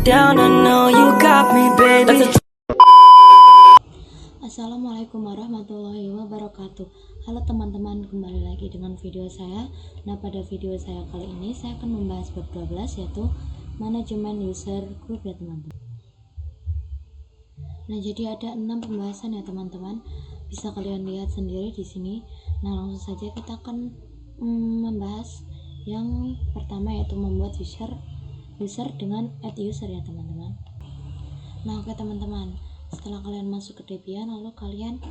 down, I know you got me, baby. Assalamualaikum warahmatullahi wabarakatuh. Halo teman-teman, kembali lagi dengan video saya. Nah, pada video saya kali ini saya akan membahas bab 12, yaitu manajemen user group ya teman-teman. Nah, jadi ada 6 pembahasan ya teman-teman. Bisa kalian lihat sendiri di sini. Nah, langsung saja kita akan membahas yang pertama, yaitu membuat user dengan add user ya teman-teman. Nah, oke teman-teman, setelah kalian masuk ke Debian, lalu kalian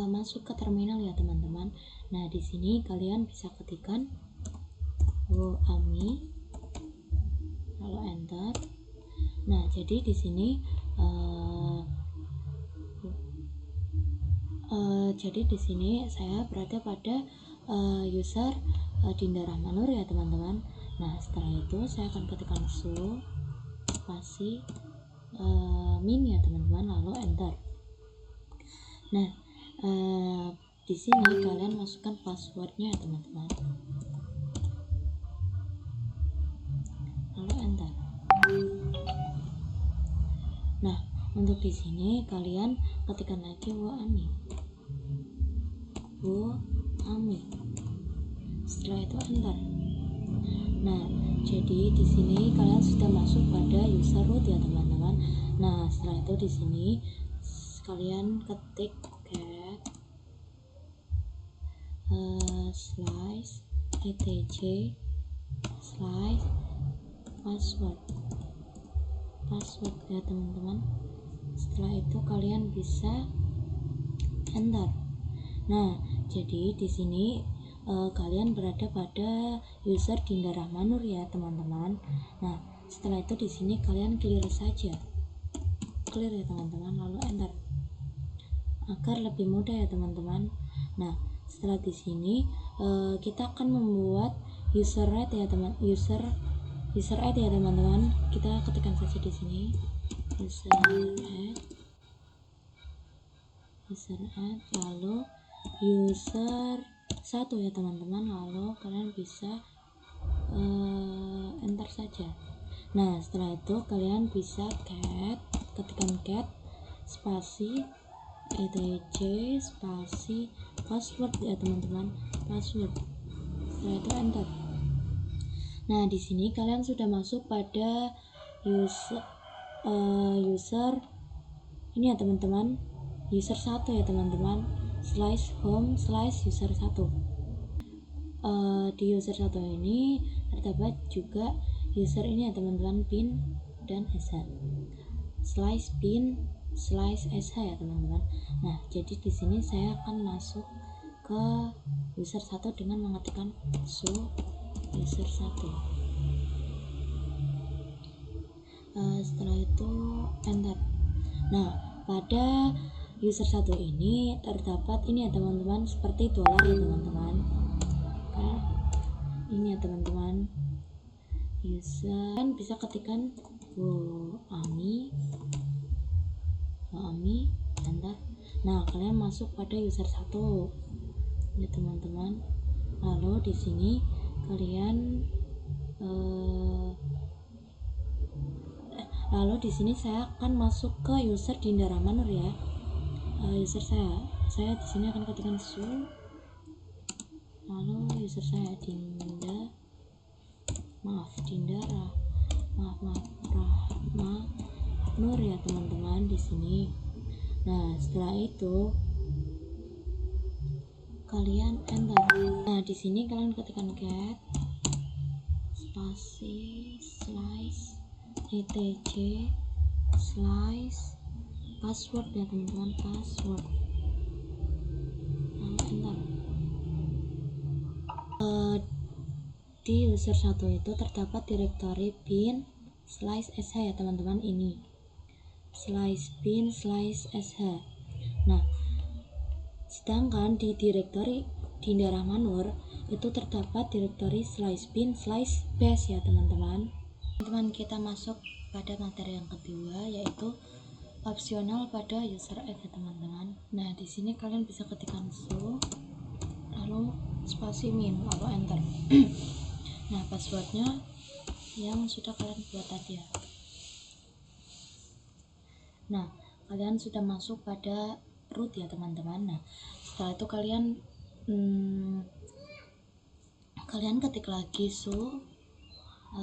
masuk ke terminal ya teman-teman. Nah, di sini kalian bisa ketikkan WoAmi, lalu enter. Nah, jadi di sini saya berada pada user Dinda Rahmanur ya teman-teman. Nah, setelah itu saya akan ketikkan su spasi min ya teman-teman, lalu enter. Nah, di sini kalian masukkan passwordnya ya teman-teman, lalu enter. Nah, untuk di sini kalian ketikkan lagi WoAmi. Setelah itu enter. Nah, jadi di sini kalian sudah masuk pada user root ya teman-teman. Nah, setelah itu di sini kalian ketik cat slice etc slice password ya teman-teman. Setelah itu kalian bisa enter. Nah, jadi di sini kalian berada pada user Dinda Rahmanur ya teman-teman. Nah, setelah itu di sini kalian clear saja, clear ya teman-teman, lalu enter agar lebih mudah ya teman-teman. Nah, setelah di sini kita akan membuat user add ya teman-teman. Kita ketikkan saja di sini user add lalu user 1 ya teman-teman, lalu kalian bisa enter saja. Nah, setelah itu kalian bisa ketikkan cat spasi etc spasi password ya teman-teman, password. Setelah itu enter. Nah, di sini kalian sudah masuk pada user ini ya teman-teman, user 1 ya teman-teman, slash home slash user 1. Di user 1 ini terdapat juga user ini ya teman-teman, pin dan sh, slash pin slash sh ya teman-teman. Nah, jadi di sini saya akan masuk ke user 1 dengan mengetikkan su user 1. Setelah itu enter. Nah, pada user 1 ini terdapat ini ya teman-teman, seperti dolar ya teman-teman. Ini ya teman-teman, user kan bisa ketikkan WoAmi enter. Nah, kalian masuk pada user 1 ya teman-teman. Lalu di sini kalian saya akan masuk ke user Dinda Rahmanur ya. User saya di sini akan ketikkan su, lalu user saya Dinda Rahmanur ya teman-teman di sini. Nah, setelah itu kalian enter. Nah, di sini kalian ketikkan cat spasi slice etc slice password ya teman-teman, password, lalu enter. Di user 1 itu terdapat direktori pin slash sh ya teman-teman, ini slash pin slash sh. Nah, sedangkan di direktori Dinda Rahmanur itu terdapat direktori slash pin slash base ya teman-teman. Kita masuk pada materi yang kedua, yaitu opsional pada user add ya teman-teman. Nah, di sini kalian bisa ketikkan su lalu spasi min lalu enter. Nah, passwordnya yang sudah kalian buat tadi ya. Nah, kalian sudah masuk pada root ya teman-teman. Nah, setelah itu kalian ketik lagi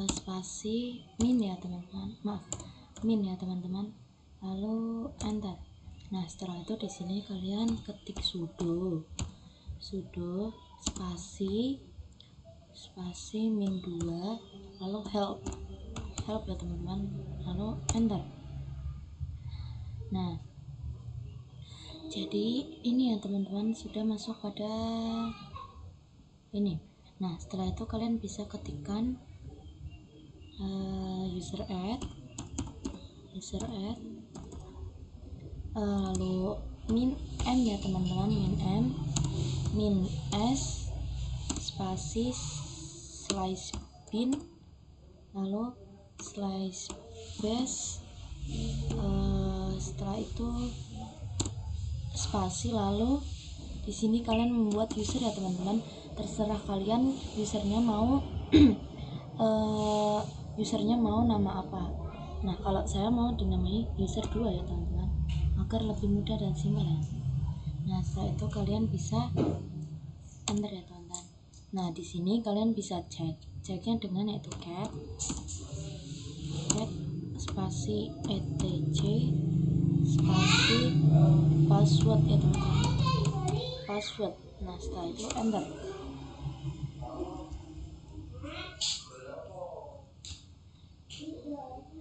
spasi min ya teman-teman, min ya teman-teman, lalu enter. Nah, setelah itu di sini kalian ketik sudo spasi min 2 lalu help ya teman-teman, lalu enter. Nah, jadi ini ya teman-teman, sudah masuk pada ini. Nah, setelah itu kalian bisa ketikkan user add lalu min m ya teman-teman, min s spasi slice bin lalu slice base, setelah itu spasi, lalu di sini kalian membuat user ya teman-teman, terserah kalian usernya mau usernya mau nama apa. Nah, kalau saya mau dinamai user 2 ya teman-teman, agar lebih mudah dan simpel ya. Nah, setelah itu kalian bisa enter ya teman-teman. Nah, di sini kalian bisa ceknya dengan yaitu cat spasi etc spasi password ya teman-teman, password. Nah, setelah itu enter.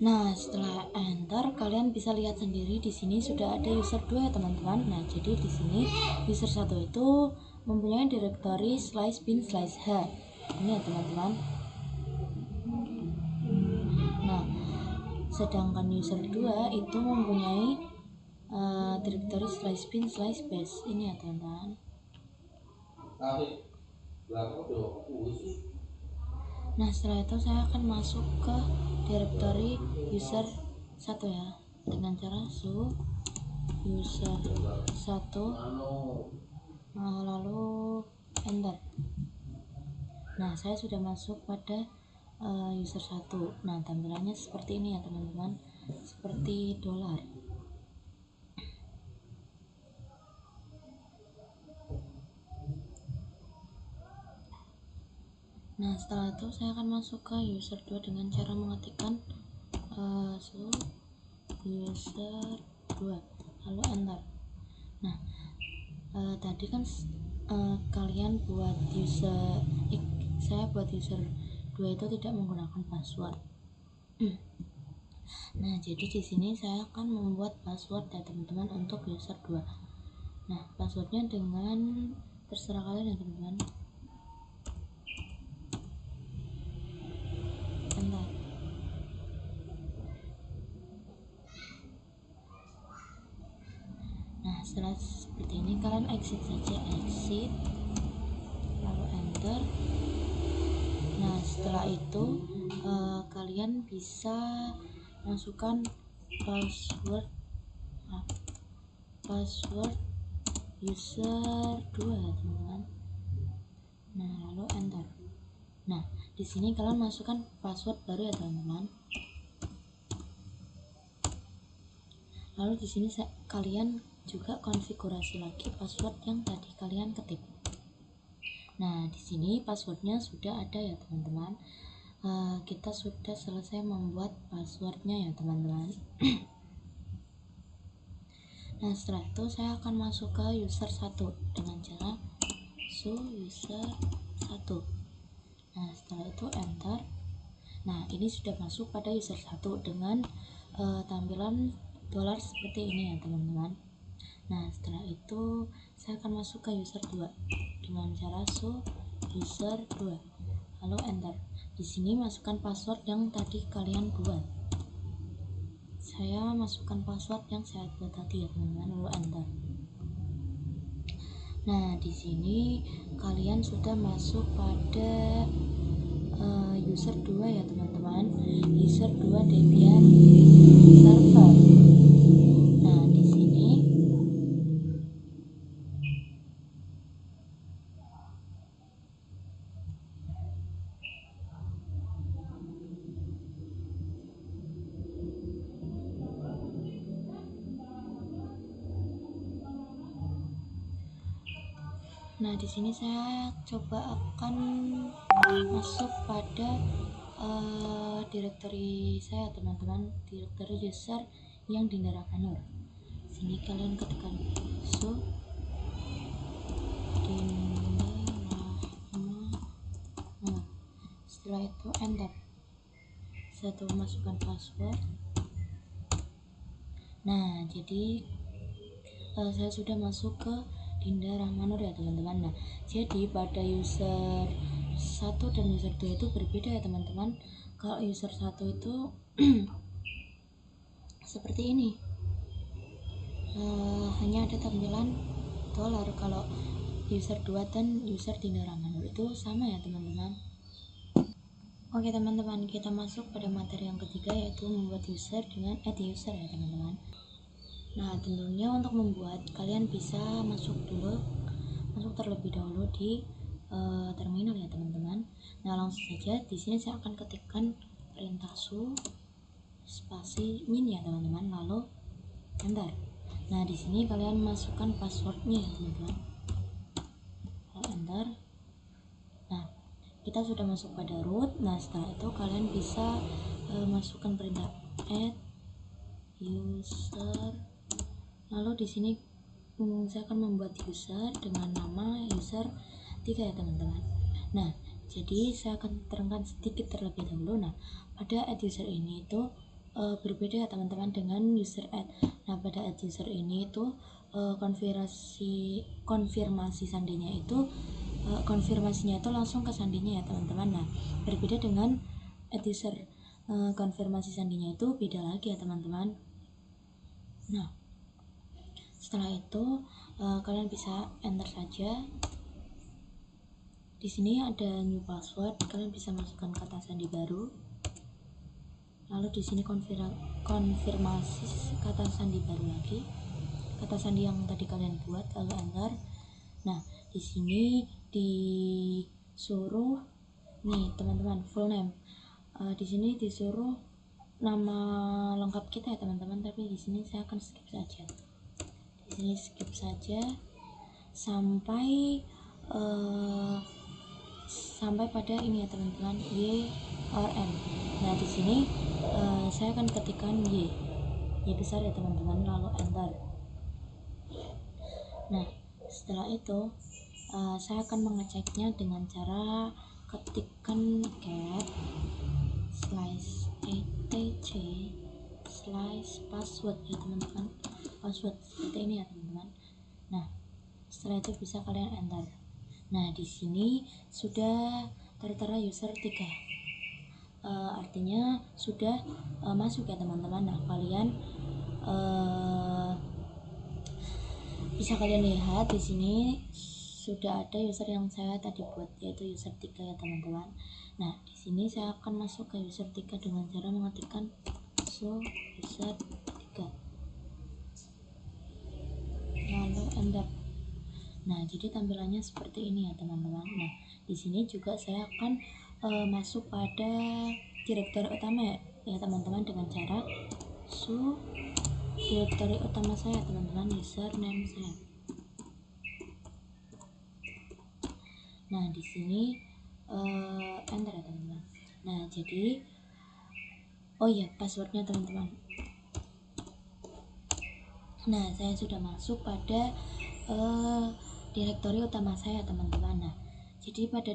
Nah, setelah enter kalian bisa lihat sendiri di sini sudah ada user 2 ya teman-teman. Nah, jadi di sini user 1 itu mempunyai direktori slice bin slice h. Ini ya teman-teman. Nah, sedangkan user 2 itu mempunyai direktori slice bin slice base. Ini ya teman-teman. Nah, setelah itu saya akan masuk ke direktori user 1 ya, dengan cara user 1 lalu enter. Nah, saya sudah masuk pada user 1. Nah, tampilannya seperti ini ya teman-teman, seperti dolar. Nah, setelah itu saya akan masuk ke user 2 dengan cara mengetikkan user 2 lalu enter. Nah, tadi kan kalian buat saya buat user 2 itu tidak menggunakan password. Nah, jadi di sini saya akan membuat password ya teman-teman untuk user 2. Nah, passwordnya dengan terserah kalian ya teman-teman. Enter. Nah, setelah seperti ini kalian exit saja, lalu enter. Nah, setelah itu kalian bisa masukkan password user 2 ya teman-teman. Nah, lalu enter. Nah, di sini kalian masukkan password baru ya teman-teman. Lalu di sini kalian juga konfigurasi lagi password yang tadi kalian ketik. Nah, di sini passwordnya sudah ada ya teman-teman. Kita sudah selesai membuat passwordnya ya teman-teman. Nah, setelah itu saya akan masuk ke user 1 dengan cara user 1. Nah, setelah itu enter. Nah, ini sudah masuk pada user 1 dengan tampilan dolar seperti ini ya teman-teman. Nah, setelah itu saya akan masuk ke user 2 dengan cara user 2 lalu enter. Di sini masukkan password yang tadi kalian buat. Saya masukkan password yang saya buat tadi ya teman-teman, lalu enter. Nah, di sini kalian sudah masuk pada user 2 ya teman-teman, user 2 Debian server. Nah, di sini Nah, di sini saya coba akan masuk pada directory saya teman-teman, directory user yang di Naramanur. Sini kalian ketikkan so Dinaramanur. Setelah itu enter. Saya masukkan password. Nah, jadi saya sudah masuk ke Dinda Rahmanur ya teman-teman. Nah, jadi pada user 1 dan user 2 itu berbeda ya teman-teman. Kalau user 1 itu seperti ini, hanya ada tampilan dolar. Kalau user 2 dan user Dinda Rahmanur itu sama ya teman-teman. Oke teman-teman, kita masuk pada materi yang ketiga, yaitu membuat user dengan add user ya teman-teman. Nah, tentunya untuk membuat kalian bisa masuk terlebih dahulu di terminal ya teman-teman. Nah, langsung saja di sini saya akan ketikkan perintah su spasi min ya teman-teman, lalu enter. Nah, di sini kalian masukkan passwordnya ya teman-teman, lalu enter. Nah, kita sudah masuk pada root. Nah, setelah itu kalian bisa masukkan perintah add user. Lalu di sini saya akan membuat user dengan nama user 3 ya teman-teman. Nah, jadi saya akan terangkan sedikit terlebih dahulu. Nah, pada add user ini itu berbeda ya teman-teman dengan user add. Nah, pada add user ini itu konfirmasi sandinya itu konfirmasinya itu langsung ke sandinya ya teman-teman. Nah, berbeda dengan add user, konfirmasi sandinya itu beda lagi ya teman-teman. Nah, setelah itu kalian bisa enter saja. Di sini ada new password, kalian bisa masukkan kata sandi baru. Lalu di sini konfirmasi kata sandi baru lagi, kata sandi yang tadi kalian buat, lalu enter. Nah, di sini disuruh nih teman-teman full name. Di sini disuruh nama lengkap kita ya teman-teman, tapi di sini saya akan skip saja. Di sini skip saja sampai pada ini ya teman-teman, Y or M. Nah, di sini saya akan ketikkan Y besar ya teman-teman, lalu enter. Nah, setelah itu saya akan mengeceknya dengan cara ketikkan cat slice etc slice password ya teman-teman, password seperti ini ya teman-teman. Nah, setelah itu bisa kalian enter. Nah, di sini sudah tertera user 3, artinya sudah masuk ya teman-teman. Nah, kalian bisa kalian lihat di sini sudah ada user yang saya tadi buat, yaitu user 3 ya teman-teman. Nah, di sini saya akan masuk ke user 3 dengan cara mengetikkan so user 3 lalu enter. Nah, jadi tampilannya seperti ini ya teman-teman. Nah, di sini juga saya akan masuk pada direktori utama ya teman-teman, dengan cara su direktori utama saya teman-teman, username saya. Nah, di sini enter ya teman-teman. Nah, jadi oh iya, passwordnya teman-teman. Nah, saya sudah masuk pada direktori utama saya teman-teman. Nah, jadi pada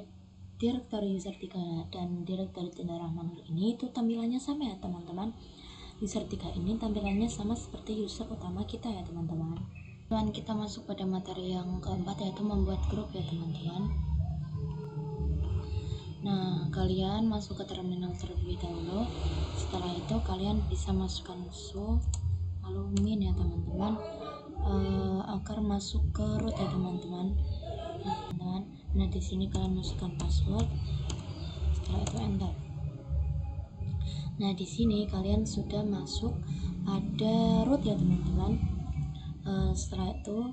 direktori user 3 dan direktori Dinda Rahmanur ini itu tampilannya sama ya teman-teman. User 3 ini tampilannya sama seperti user utama kita ya teman-teman. Dan kita masuk pada materi yang keempat, yaitu membuat grup ya teman-teman. Nah, kalian masuk ke terminal terlebih dahulu. Setelah itu kalian bisa masukkan su lalu min ya teman-teman, agar masuk ke root ya teman-teman. Nah, di sini kalian masukkan password, setelah itu enter. Nah, di sini kalian sudah masuk pada root ya teman-teman. Setelah itu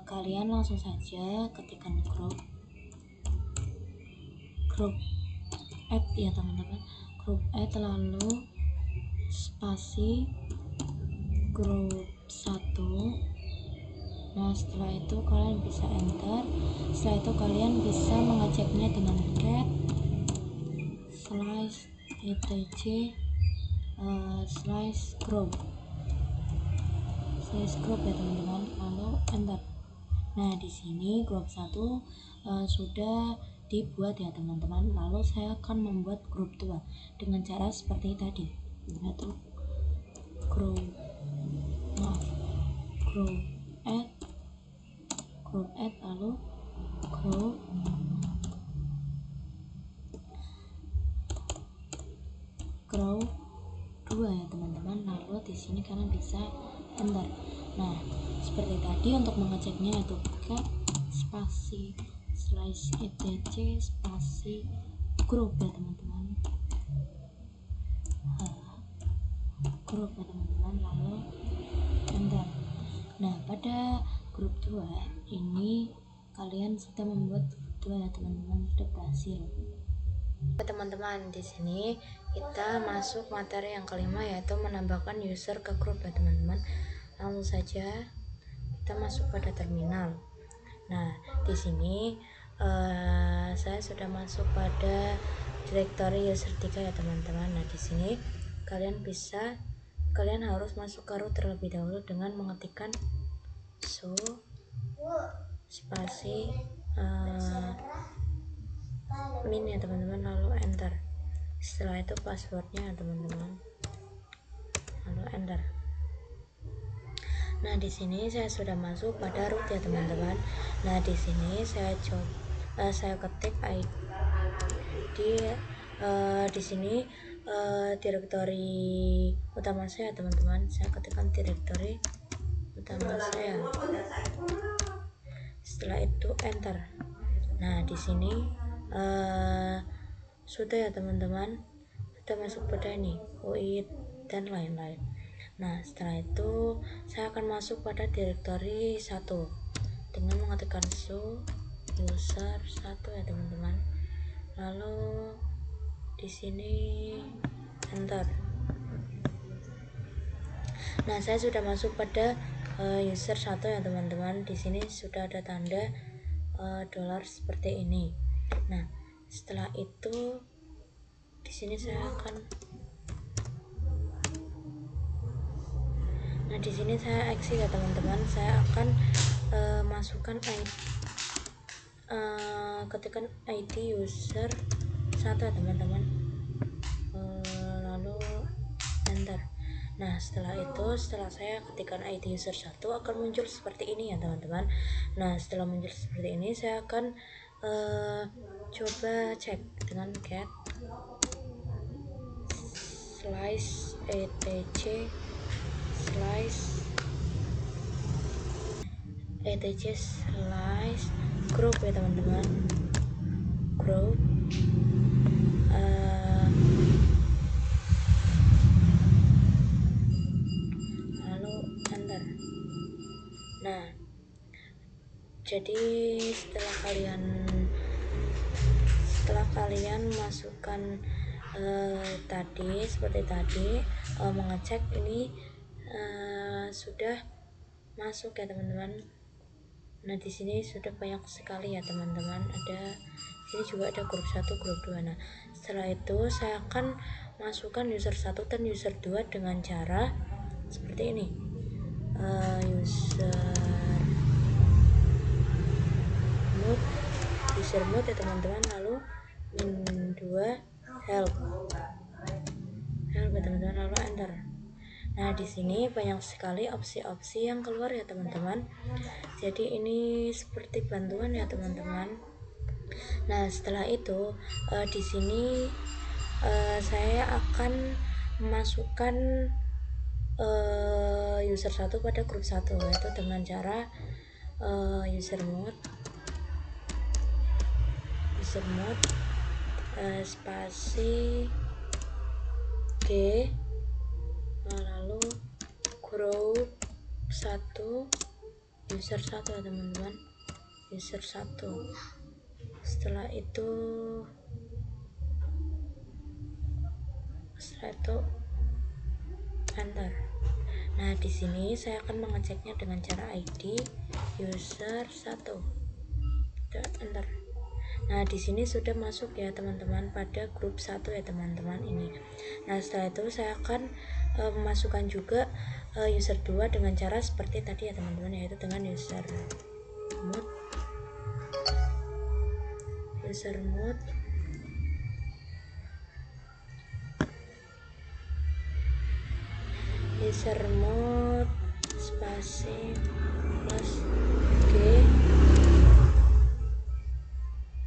kalian langsung saja ketikkan group add ya teman-teman, group add lalu spasi group 1 Nah, setelah itu kalian bisa enter. Setelah itu kalian bisa mengeceknya dengan cat slice etc slice group ya teman-teman, lalu enter. Nah, di sini grup 1 sudah dibuat ya teman-teman. Lalu saya akan membuat grup 2 dengan cara seperti tadi, yaitu group add lalu grow 2 ya teman-teman. Lalu di sini kalian bisa enter. Nah, seperti tadi untuk mengeceknya itu cat spasi slice etc spasi group ya teman-teman, grup ya teman-teman, lalu enter. Nah, pada grup 2 ini kalian sudah membuat grup 2 ya teman-teman, sudah berhasil. Teman-teman, di sini kita masuk materi yang kelima, yaitu menambahkan user ke grup ya teman-teman. Langsung saja kita masuk pada terminal. Nah, di sini saya sudah masuk pada directory user 3 ya teman-teman. Nah, di sini kalian harus masuk ke root terlebih dahulu dengan mengetikkan so spasi min ya teman-teman, lalu enter. Setelah itu passwordnya teman-teman, lalu enter. Nah, di sini saya sudah masuk pada root ya teman-teman. Nah, di sini saya ketik ID di sini direktori utama saya teman-teman. Saya ketikkan direktori utama saya. Setelah itu enter. Nah, di sini sudah ya teman-teman, sudah masuk pada ini UI dan lain-lain. Nah, setelah itu saya akan masuk pada direktori 1 dengan mengetikkan show user 1 ya teman-teman. Lalu di sini enter. Nah, saya sudah masuk pada user 1 ya teman-teman. Di sini sudah ada tanda dolar seperti ini. Nah, setelah itu di sini saya akan di sini saya exit ya teman-teman. Saya akan masukkan ketikkan ID user 1 ya teman-teman, lalu enter. Nah, setelah saya ketikkan ID user 1 akan muncul seperti ini ya teman-teman. Nah, setelah muncul seperti ini saya akan coba cek dengan cat slice etc slice group ya teman-teman, group lalu enter. Nah, jadi setelah kalian masukkan seperti tadi mengecek ini sudah masuk ya teman-teman. Nah, di sini sudah banyak sekali ya teman-teman. Ini juga ada grup 1, grup 2. Nah, setelah itu saya akan masukkan user 1 dan user 2 dengan cara seperti ini. User mode ya teman-teman, lalu min 2 help ya teman-teman, lalu enter. Nah, di sini banyak sekali opsi-opsi yang keluar ya teman-teman. Jadi ini seperti bantuan ya teman-teman. Nah, setelah itu di sini saya akan memasukkan user 1 pada grup 1, yaitu dengan cara user mode spasi G lalu group 1 user 1 ya teman-teman, user 1. Setelah itu enter. Nah, di sini saya akan mengeceknya dengan cara ID user 1. Enter. Nah, di sini sudah masuk ya teman-teman pada grup 1 ya teman-teman ini. Nah, setelah itu saya akan memasukkan juga user 2 dengan cara seperti tadi ya teman-teman, yaitu dengan user mode spasi plus G,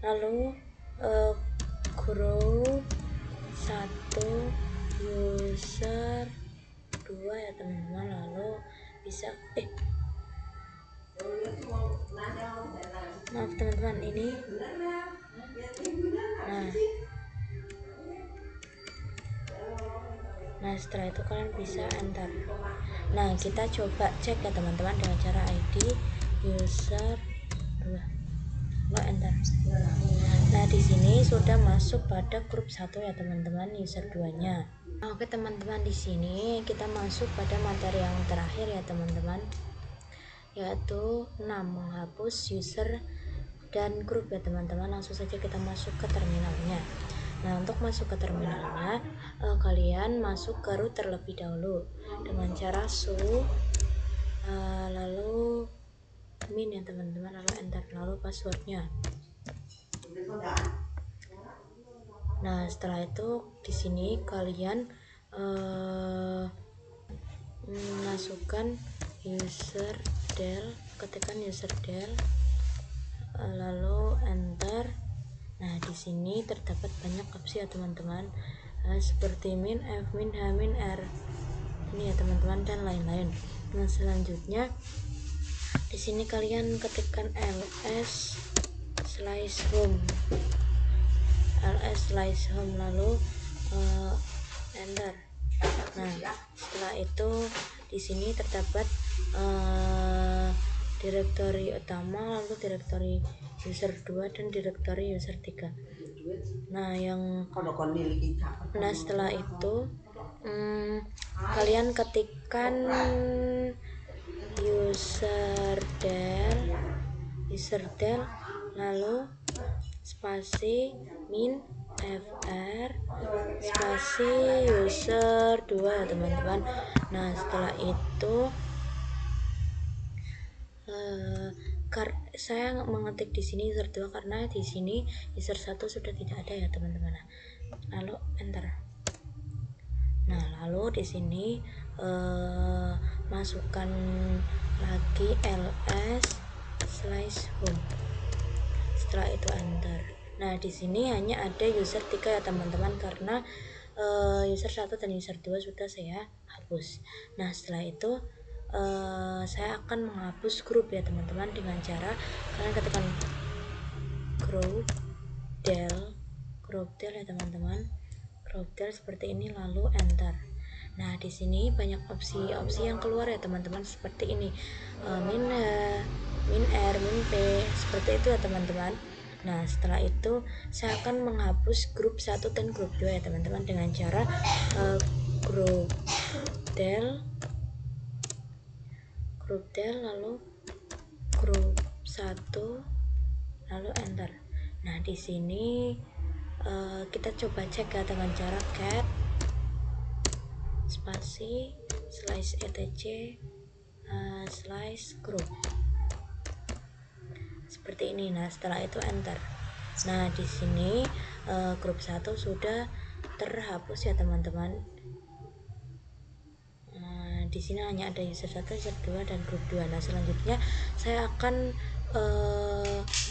lalu group 1 user 2 ya teman-teman, lalu bisa maaf teman-teman ini. Nah, setelah itu kalian bisa enter. Nah, kita coba cek ya teman-teman dengan cara ID user 2. Lo enter. Nah, di sini sudah masuk pada grup 1 ya teman-teman, user 2-nya. Nah, oke teman-teman, di sini kita masuk pada materi yang terakhir ya teman-teman, yaitu 6 menghapus user dan grup ya teman-teman. Langsung saja kita masuk ke terminalnya. Nah, untuk masuk ke terminalnya, kalian masuk ke root terlebih dahulu dengan cara sudo lalu min ya teman-teman, lalu enter, lalu passwordnya. Nah, setelah itu di sini kalian masukkan ketikkan user del, lalu enter. Nah, di sini terdapat banyak opsi ya teman-teman, seperti min, f min, h min, r ini ya teman-teman, dan lain-lain. Nah, selanjutnya di sini kalian ketikkan ls/home lalu enter. Nah, setelah itu di sini terdapat direktori utama, lalu direktori user 2 dan direktori user 3. Nah, setelah itu kalian ketikkan user del lalu spasi min fr spasi user 2 ya teman-teman. Nah, setelah itu saya mengetik di sini user 2 karena di sini user 1 sudah tidak ada ya teman-teman. Lalu enter. Nah, lalu di sini masukkan lagi ls/home. Setelah itu enter. Nah, di sini hanya ada user 3 ya teman-teman, karena user 1 dan user 2 sudah saya hapus. Nah, setelah itu saya akan menghapus grup ya teman-teman dengan cara kalian ketikkan group del ya teman-teman, group del seperti ini, lalu enter. Nah, di sini banyak opsi yang keluar ya teman-teman, seperti ini, min r, min p, seperti itu ya teman-teman. Nah, setelah itu saya akan menghapus grup 1 dan grup 2 ya teman-teman dengan cara group del lalu grup 1 lalu enter. Nah, di sini kita coba cek ya dengan cara cat spasi /etc /group seperti ini. Nah, setelah itu enter. Nah, di sini grup 1 sudah terhapus ya teman-teman. Di sini hanya ada user 1, user 2 dan grup 2. Nah, selanjutnya saya akan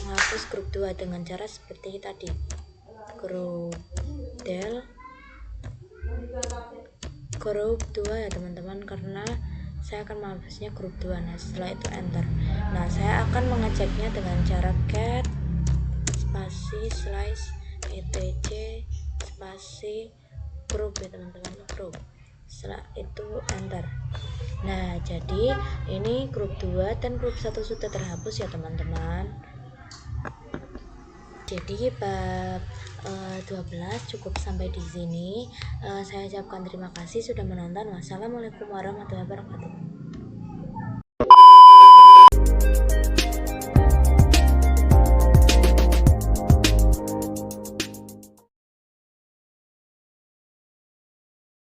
menghapus grup 2 dengan cara seperti tadi, group del group 2 ya teman-teman, karena saya akan menghapusnya grup 2. Nah, setelah itu enter. Nah, saya akan mengeceknya dengan cara cat spasi /etc spasi group ya teman-teman, group. Setelah itu enter. Nah, jadi ini grup 2 dan grup 1 sudah terhapus ya teman-teman. Jadi bab 12 cukup sampai di sini. Saya ucapkan terima kasih sudah menonton. Wassalamualaikum warahmatullahi wabarakatuh.